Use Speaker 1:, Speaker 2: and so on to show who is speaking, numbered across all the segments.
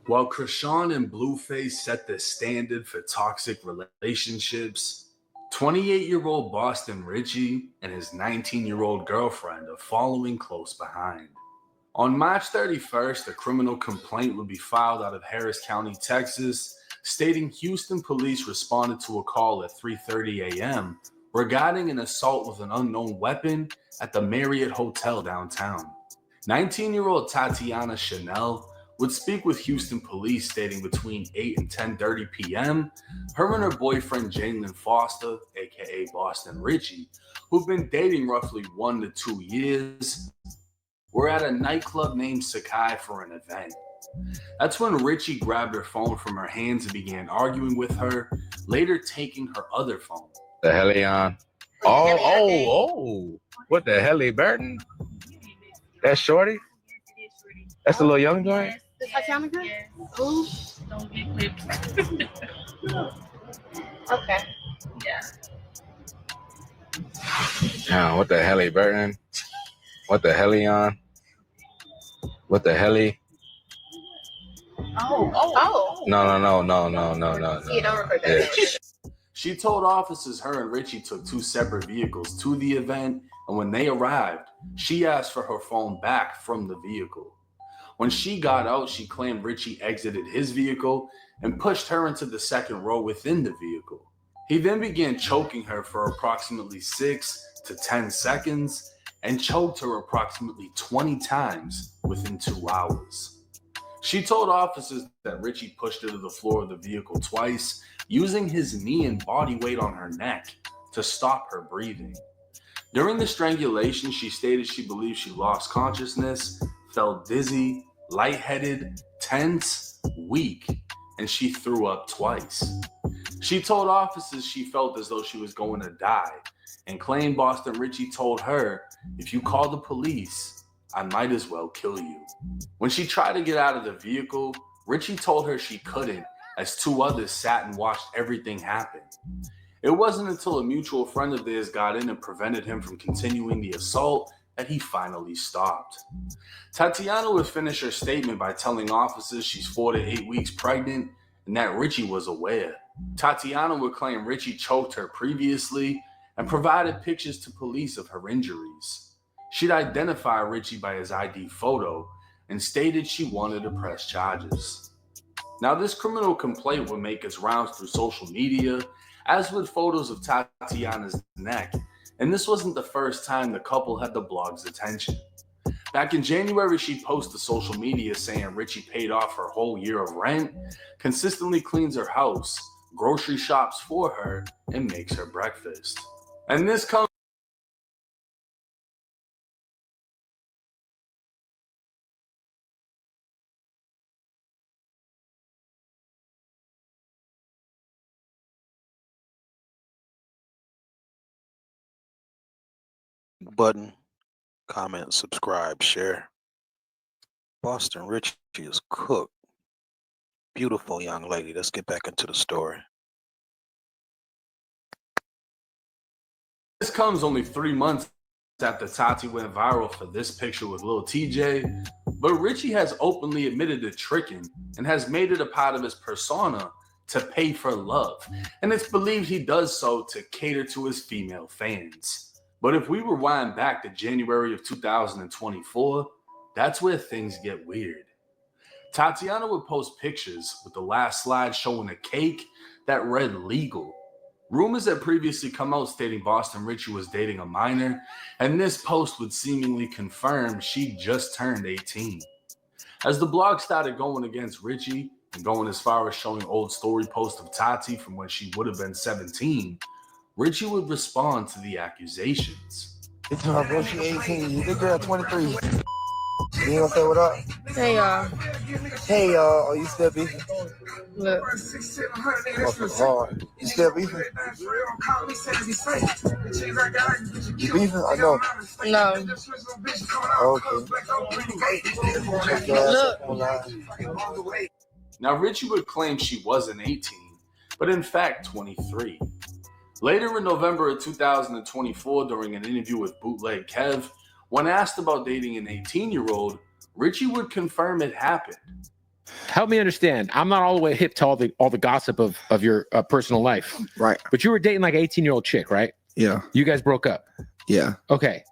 Speaker 1: While Krishan and Blueface set the standard for toxic relationships, 28-year-old Boston Richey and his 19-year-old girlfriend are following close behind. On March 31st, a criminal complaint would be filed out of Harris County, Texas, stating Houston police responded to a call at 3:30 a.m. regarding an assault with an unknown weapon at the Marriott Hotel downtown. 19-year-old Tatiana Chanel would speak with Houston police, stating between 8 and 10:30 p.m., her and her boyfriend Jalen Foster, aka Boston Richey, who've been dating roughly 1 to 2 years, were at a nightclub named Sakai for an event. That's when Richey grabbed her phone from her hands and began arguing with her, later taking her other phone.
Speaker 2: The Helion. Oh. What the Helly Burton? That's Shorty? That's the little young joint?
Speaker 3: The Tatiana girl?
Speaker 4: Yeah. Ooh. Don't get clipped.
Speaker 3: Okay.
Speaker 4: Yeah.
Speaker 2: Oh, what the Helly Burton? What the Helion? What the Helly?
Speaker 3: Oh.
Speaker 2: No.
Speaker 3: Yeah, don't record that.
Speaker 1: She told officers her and Richey took 2 separate vehicles to the event, and when they arrived, she asked for her phone back from the vehicle. When she got out, she claimed Richey exited his vehicle and pushed her into the second row within the vehicle. He then began choking her for approximately 6 to 10 seconds and choked her approximately 20 times within 2 hours. She told officers that Richey pushed her to the floor of the vehicle twice, using his knee and body weight on her neck to stop her breathing. During the strangulation, she stated she believed she lost consciousness, felt dizzy, lightheaded, tense, weak, and she threw up twice. She told officers she felt as though she was going to die and claimed Boston Richey told her, "If you call the police, I might as well kill you." When she tried to get out of the vehicle, Richey told her she couldn't, as 2 others sat and watched everything happen. It wasn't until a mutual friend of theirs got in and prevented him from continuing the assault that he finally stopped. Tatiana would finish her statement by telling officers she's 4 to 8 weeks pregnant and that Richey was aware. Tatiana would claim Richey choked her previously and provided pictures to police of her injuries. She'd identify Richey by his ID photo and stated she wanted to press charges. Now, this criminal complaint would make its rounds through social media, as would photos of Tatiana's neck, and this wasn't the first time the couple had the blog's attention. Back in January, she posted to social media saying Richey paid off her whole year of rent, consistently cleans her house, grocery shops for her, and makes her breakfast. And this comes
Speaker 5: button, comment, subscribe, share. Boston Richey is cooked. Beautiful young lady. Let's get back into the story.
Speaker 1: This comes only 3 months after Tati went viral for this picture with Lil TJ, but Richey has openly admitted to tricking and has made it a part of his persona to pay for love, and it's believed he does so to cater to his female fans. But if we rewind back to January of 2024, that's where things get weird. Tatiana would post pictures with the last slide showing a cake that read legal. Rumors had previously come out stating Boston Richey was dating a minor, and this post would seemingly confirm she just turned 18. As the blog started going against Richey and going as far as showing old story posts of Tati from when she would have been 17, Richey would respond to the accusations.
Speaker 6: It's my girl, she 18. You the girl 23. You ain't gonna say what up?
Speaker 3: Hey, y'all.
Speaker 6: Hey, y'all. Are you still beefing?
Speaker 3: Look.
Speaker 6: Fucking hard. You still beefing? You beefing? I know.
Speaker 3: No.
Speaker 6: Okay. Check your ass up online.
Speaker 1: Now, Richey would claim she wasn't 18, but in fact 23. Later in November of 2024, during an interview with Bootleg Kev, when asked about dating an 18-year-old, Richey would confirm it happened.
Speaker 7: help me understand. I'm not all the way hip to all the gossip of your personal life.
Speaker 6: Right.
Speaker 7: But you were dating like an 18-year-old chick, right?
Speaker 6: Yeah.
Speaker 7: You guys broke up.
Speaker 6: Yeah.
Speaker 7: Okay.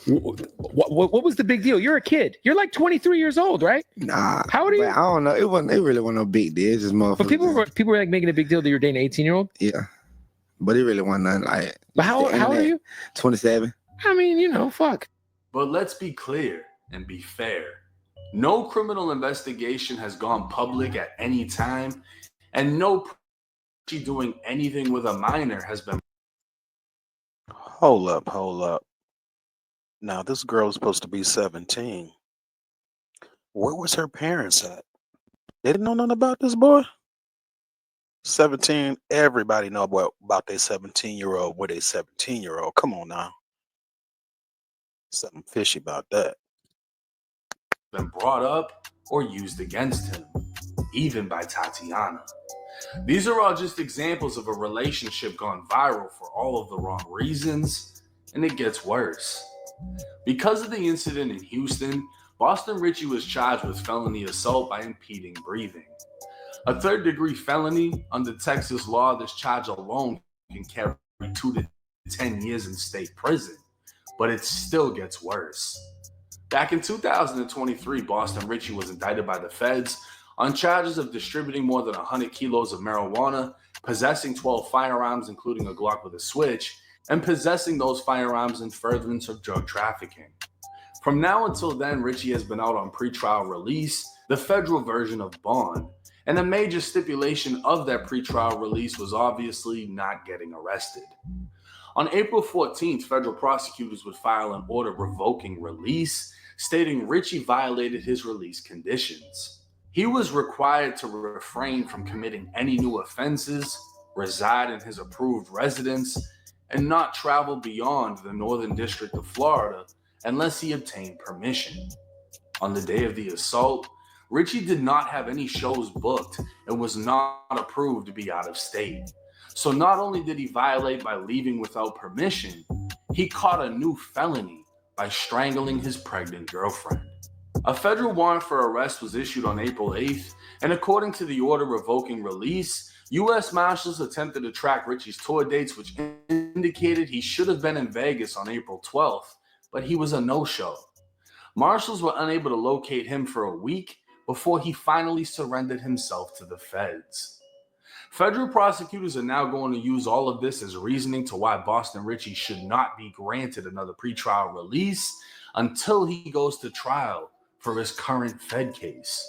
Speaker 7: What was the big deal? You're a kid. You're like 23 years old, right?
Speaker 6: Nah.
Speaker 7: How old are you?
Speaker 6: I don't know. It really wasn't no big deal. It's just motherfuckers.
Speaker 7: But people were like making a big deal that you're dating an 18-year-old.
Speaker 6: Yeah. But it really wasn't nothing like.
Speaker 7: But how old are you?
Speaker 6: 27.
Speaker 7: I mean, fuck.
Speaker 1: But let's be clear and be fair. No criminal investigation has gone public at any time, and no doing anything with a minor has been.
Speaker 5: Hold up. Now, this girl was supposed to be 17. Where was her parents at? They didn't know nothing about this boy? 17, everybody know about their 17-year-old with a 17-year-old. Come on now. Something fishy about that.
Speaker 1: Been brought up or used against him, even by Tatiana. These are all just examples of a relationship gone viral for all of the wrong reasons, and it gets worse. Because of the incident in Houston, Boston Richey was charged with felony assault by impeding breathing. A third-degree felony under Texas law, this charge alone can carry 2 to 10 years in state prison, but it still gets worse. Back in 2023, Boston Richey was indicted by the feds on charges of distributing more than 100 kilos of marijuana, possessing 12 firearms, including a Glock with a switch, and possessing those firearms in furtherance of drug trafficking. From now until then, Richey has been out on pretrial release, the federal version of bond, and a major stipulation of that pretrial release was obviously not getting arrested. On April 14th, federal prosecutors would file an order revoking release, stating Richey violated his release conditions. He was required to refrain from committing any new offenses, reside in his approved residence, and not travel beyond the Northern District of Florida unless he obtained permission. On the day of the assault, Richey did not have any shows booked and was not approved to be out of state. So not only did he violate by leaving without permission, he caught a new felony by strangling his pregnant girlfriend. A federal warrant for arrest was issued on April 8th, and according to the order revoking release, U.S. Marshals attempted to track Richey's tour dates, which indicated he should have been in Vegas on April 12th, but he was a no-show. Marshals were unable to locate him for a week before he finally surrendered himself to the feds. Federal prosecutors are now going to use all of this as reasoning to why Boston Richey should not be granted another pretrial release until he goes to trial for his current Fed case.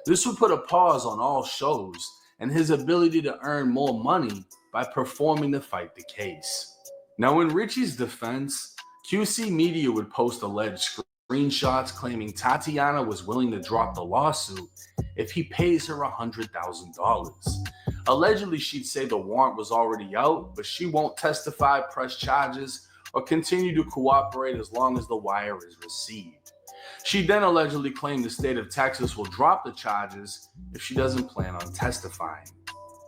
Speaker 1: This would put a pause on all shows and his ability to earn more money by performing to fight the case. Now, in Richey's defense, QC Media would post alleged screenshots claiming Tatiana was willing to drop the lawsuit if he pays her $100,000. Allegedly, she'd say the warrant was already out, but she won't testify, press charges, or continue to cooperate as long as the wire is received. She then allegedly claimed the state of Texas will drop the charges if she doesn't plan on testifying.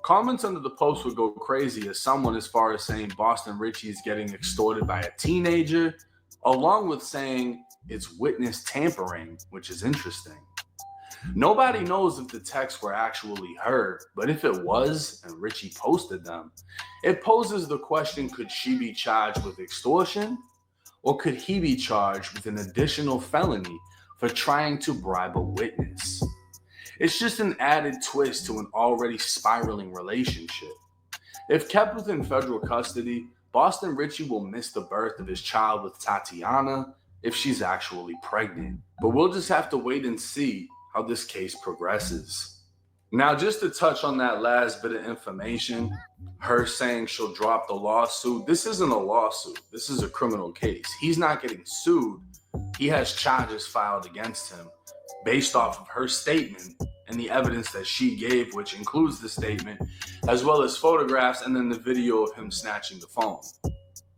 Speaker 1: Comments under the post would go crazy as someone as far as saying Boston Richey is getting extorted by a teenager, along with saying it's witness tampering, which is interesting. Nobody knows if the texts were actually her, but if it was, and Richey posted them, it poses the question, could she be charged with extortion? Or could he be charged with an additional felony for trying to bribe a witness? It's just an added twist to an already spiraling relationship. If kept within federal custody, Boston Richey will miss the birth of his child with Tatiana if she's actually pregnant. But we'll just have to wait and see how this case progresses. Now, just to touch on that last bit of information, her saying she'll drop the lawsuit, this isn't a lawsuit. This is a criminal case. He's not getting sued. He has charges filed against him based off of her statement and the evidence that she gave, which includes the statement, as well as photographs and then the video of him snatching the phone.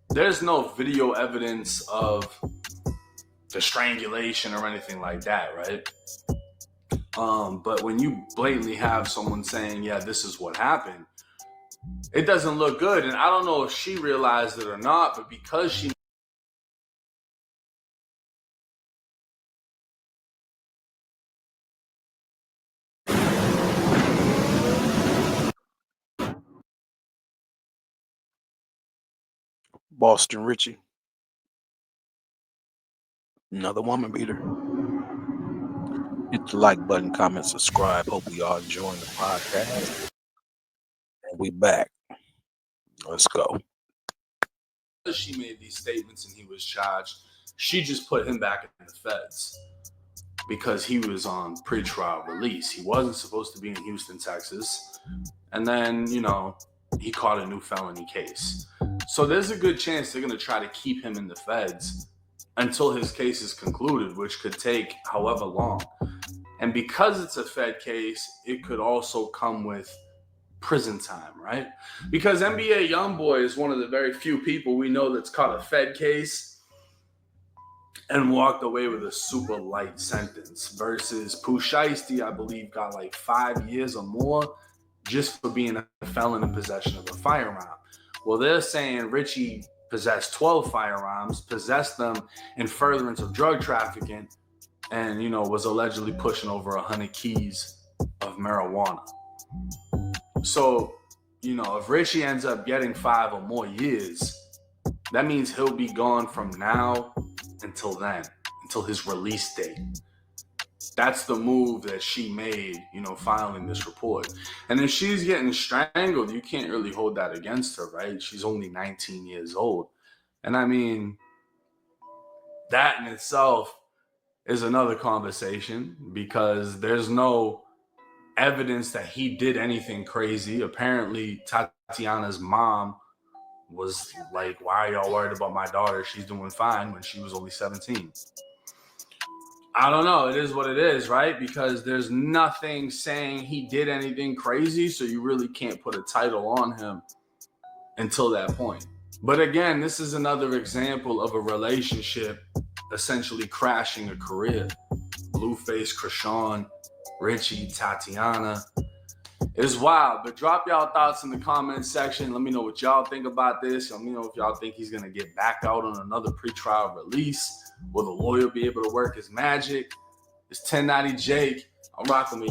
Speaker 1: There's no video evidence of the strangulation or anything like that, right? But when you blatantly have someone saying, yeah, this is what happened, it doesn't look good. And I don't know if she realized it or not, but because she
Speaker 5: Boston Richey. Another woman beater. Hit the like button, comment, subscribe. Hope we all enjoying the podcast. And we back. Let's go.
Speaker 1: She made these statements and he was charged. She just put him back in the feds because he was on pretrial release. He wasn't supposed to be in Houston, Texas. And then, he caught a new felony case. So there's a good chance they're going to try to keep him in the feds until his case is concluded, which could take however long. And because it's a Fed case, it could also come with prison time, right? Because NBA Youngboy is one of the very few people we know that's caught a Fed case and walked away with a super light sentence versus Pooh Shiesty, I believe, got like 5 years or more just for being a felon in possession of a firearm. Well, they're saying Richey possessed 12 firearms, possessed them in furtherance of drug trafficking, and, was allegedly pushing over 100 keys of marijuana. So, if Richey ends up getting 5 or more years, that means he'll be gone from now until then, until his release date. That's the move that she made, filing this report. And if she's getting strangled, you can't really hold that against her, right? She's only 19 years old. And I mean, that in itself is another conversation because there's no evidence that he did anything crazy. Apparently, Tatiana's mom was like, why are y'all worried about my daughter? She's doing fine, when she was only 17. I don't know. It is what it is, right? Because there's nothing saying he did anything crazy, so you really can't put a title on him until that point. But again, this is another example of a relationship essentially crashing a career. Blueface, Krishan, Richey, Tatiana. It's wild, but drop y'all thoughts in the comment section. Let me know what y'all think about this. Let me know if y'all think he's going to get back out on another pretrial release. Will the lawyer be able to work his magic? It's 1090 Jake. I'm rocking with